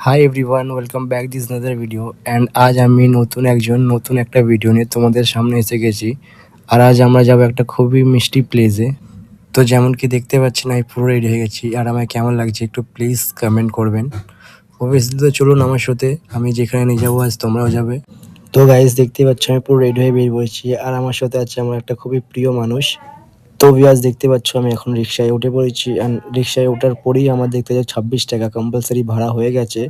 Hi everyone, welcome back this another video. And আজ আমি নতুন একটা ভিডিও নিয়ে তোমাদের সামনে এসে গেছি। আর আজ আমরা যাব একটা খুবই মিষ্টি প্লেসে। তো যেমন কি দেখতে পাচ্ছেন আমি পুরো রেডি হয়ে গেছি, আর আমায় কেমন লাগছে একটু প্লিজ কমেন্ট করবেন। অবভিয়াসলি তো চলুন আমার সাথে, আমি যেখানে নিয়ে যাবো আজ তোমরাও যাবে। তো গাইজ দেখতে পাচ্ছ আমি পুরো রেডি হয়ে বেরিয়ে পড়েছি, আর আমার সাথে আছে আমার একটা খুবই প্রিয় মানুষ। তো ভিউয়ার্স দেখতে পাচ্ছ আমি এখন রিক্সায় উঠে পড়েছি, অ্যান্ড রিক্সায় ওঠার পরেই আমার দেখতে যাচ্ছে 26 টাকা কম্পালসারি ভাড়া হয়ে গেছে।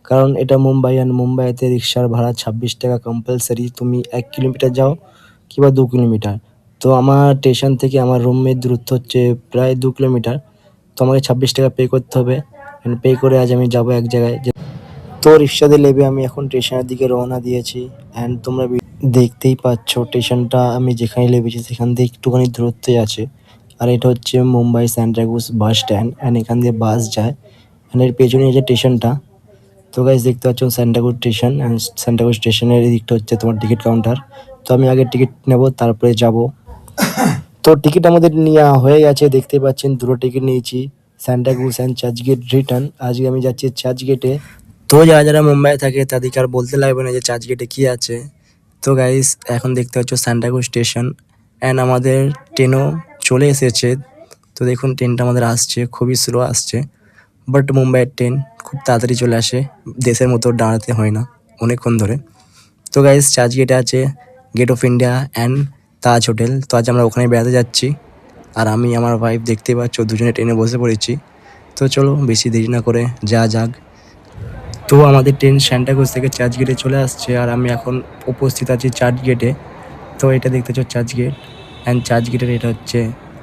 কারণ এটা মুম্বাই, অ্যান্ড মুম্বাইতে রিক্সার ভাড়া 26 টাকা কম্পালসারি, তুমি 1 কিলোমিটার যাও কিংবা 2 কিলোমিটার। তো আমার স্টেশন থেকে আমার রুমের দূরত্ব হচ্ছে প্রায় 2 কিলোমিটার। তো আমাকে 26 টাকা পে করতে হবে, অ্যান্ড পে করে আজ আমি যাবো এক জায়গায়। তো রিক্সাতে লেবে আমি এখন স্টেশনের দিকে রওনা দিয়েছি। অ্যান্ড তোমরা দেখতেই পাচ্ছ স্টেশনটা আমি যেখানে লেবেছি সেখান থেকে একটুখানি দূরত্বে আছে। আর এটা হচ্ছে মুম্বাই স্যান্টাক্রুজ বাস স্ট্যান্ড, অ্যান্ড এখান দিয়ে বাস যায়। অ্যান্ড এর পেছনে যে স্টেশনটা, তো গাইজ দেখতে পাচ্ছ স্যান্টাক্রুজ স্টেশন, অ্যান্ড স্যান্টাক্রুজ স্টেশনের এই দিকটা হচ্ছে তোমার টিকিট কাউন্টার। তো আমি আগে টিকিট নেব, তারপরে যাব। তো টিকিট আমাদের নেওয়া হয়ে গেছে, দেখতে পাচ্ছেন দুটো টিকিট নিয়েছি, স্যান্টাক্রুজ অ্যান্ড চার্চগেট রিটার্ন। আজকে আমি যাচ্ছি চার্চগেটে। তো যারা যারা মুম্বাই থাকে তাদেরকে আর বলতে লাগবে না যে চার্চগেটে কী আছে। তো গাইস এখন দেখতে পাচ্ছ স্যান্টাক্রুজ স্টেশন, অ্যান্ড আমাদের ট্রেনও চলে এসেছে। তো দেখুন ট্রেনটা আমাদের আসছে, খুবই স্লো আসছে, বাট মুম্বাইয়ের ট্রেন খুব তাড়াতাড়ি চলে আসে, দেশের মতো দাঁড়াতে হয় না অনেকক্ষণ ধরে। তো গাইস চার্চগেটে আছে gate of India and Taj hotel. তো আজ আমরা ওখানে বেড়াতে যাচ্ছি, আর আমি আমার ওয়াইফ দেখতে পাচ্ছ দুজনে ট্রেনে বসে পড়েছি। তো চলো বেশি দেরি না করে যা যাক। তো আমাদের ট্রেন সান্টাক্রুজ থেকে চার্চগেটে চলে আসছে, আর আমি এখন উপস্থিত আছি চার্চগেটে। তো এটা দেখতে পাচ্ছ চার্চগেট, অ্যান্ড চার্চগেটের এটা হচ্ছে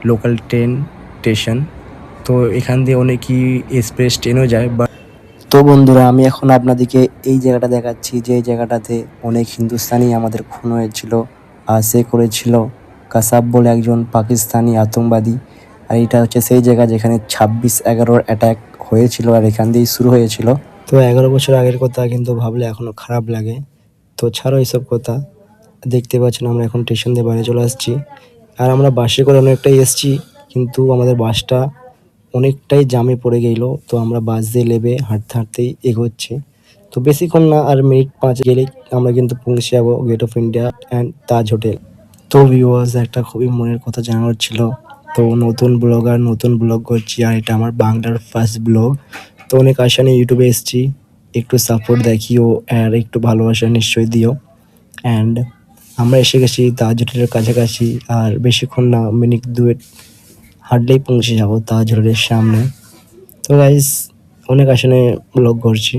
লোকাল ট্রেন স্টেশন। তো এখান দিয়ে অনেকই এক্সপ্রেস ট্রেনও যায়। তো বন্ধুরা আমি এখন আপনাদেরকে এই জায়গাটা দেখাচ্ছি, যে এই জায়গাটাতে অনেক হিন্দুস্তানি আমাদের খুন হয়েছিল, আর সে করেছিল কাসাব বলে একজন পাকিস্তানি আতঙ্কবাদী। আর এটা হচ্ছে সেই জায়গা যেখানে 26/11 অ্যাটাক হয়েছিল, আর এখান দিয়েই শুরু হয়েছিল। তো 11 বছর আগের কথা কিন্তু ভাবলে এখনও খারাপ লাগে। তো ছাড়ো এইসব কথা। দেখতে পাচ্ছেন আমরা এখন স্টেশন দিয়ে বাইরে চলে আসছি, আর আমরা বাসে করে অনেকটাই এসছি, কিন্তু আমাদের বাসটা অনেকটাই জামে পড়ে গেল। তো আমরা বাস দিয়ে নেবে হাঁটতে হাঁটতেই এগোচ্ছি। তো বেশিক্ষণ না, আর মিনিট 5 গেলেই আমরা কিন্তু পৌঁছে যাবো gate of India and Taj hotel. তো ভিউয়ার্স একটা খুবই মনের কথা জানানোর ছিল। তো নতুন ব্লগ করছি, আর এটা আমার বাংলার ফার্স্ট ব্লগ। তো অনেক আশা নিয়ে ইউটিউবে এসেছি, একটু সাপোর্ট দেখিও, আর একটু ভালোবাসা নিশ্চয়ই দিও। অ্যান্ড আমরা এসে গেছি তাজ হোটেলের কাছাকাছি, আর বেশিক্ষণ না, মিনিট 2 হাঁটলেই পৌঁছে যাবো তাজ হোটেলের সামনে। তো গাইস অনেক আশা নিয়ে ব্লগ করছি।